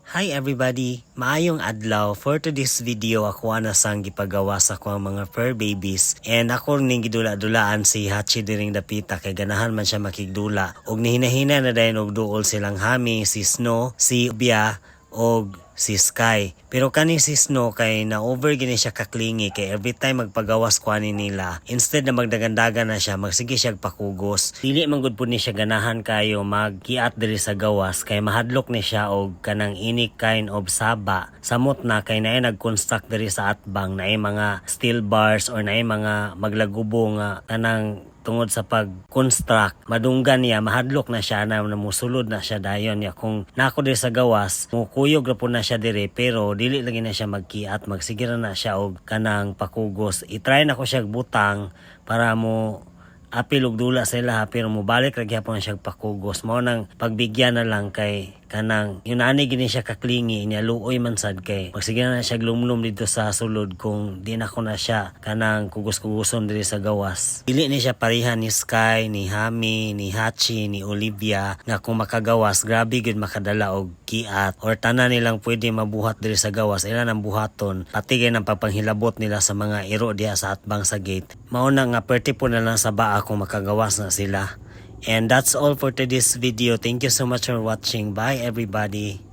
Hi everybody! Maayong adlaw. For today's video, ako na sang gipagawa sa akong mga fur babies. And ako ning gidula-dulaan si Hachi diring dapita kay ganahan man siya makigdula. Og nihinahina na dayon og duol silang Hami, si Snow, si Ubia, og si Sky. Pero kani si Snow kay na-over gini siya kaklingi kay every time magpagawas ko ani nila, instead na magdagandagan na siya, magsige siya pakugos. Dili man gud pud ni siya ganahan kayo magkiat diri sa gawas kay mahadlok ni siya og kanang any kind of saba. Samot na kay naay nag-construct diri sa atbang, naay mga steel bars or naay mga maglagubo nga kanang tungod sa pag-construct, madunggan niya, mahadlok na siya, na musulod na siya dayon niya. Kung nako diri sa gawas, mukuyog na po na siya diri, pero dili lagi na siya magkiat, magsigira na siya og kanang pakugos. I-try na ko siya butang para mo apil og dula sa ilaha, pero mobalik ra gyapon siya pakugos. Mao nang pagbigyan na lang kay kanang yun ani gini siya kaklingi niya, luoy man sad kay magsigina na siya glumlum dito sa sulod kung di na ko na siya kanang kugos-kuguson diri sa gawas. Dili ni siya pareha ni Sky, ni Hami, ni Hachi, ni Olivia nga kung makagawas grabe gud makadala og kiat or tanan nilang pwede mabuhat diri sa gawas, ila nang buhaton pati gay nang pagpanghilabot nila sa mga iro diha sa atbang sa gate. Mao na nga perti po na lang sa baa kung makagawas na sila. And that's all for today's video. Thank you so much for watching. Bye everybody.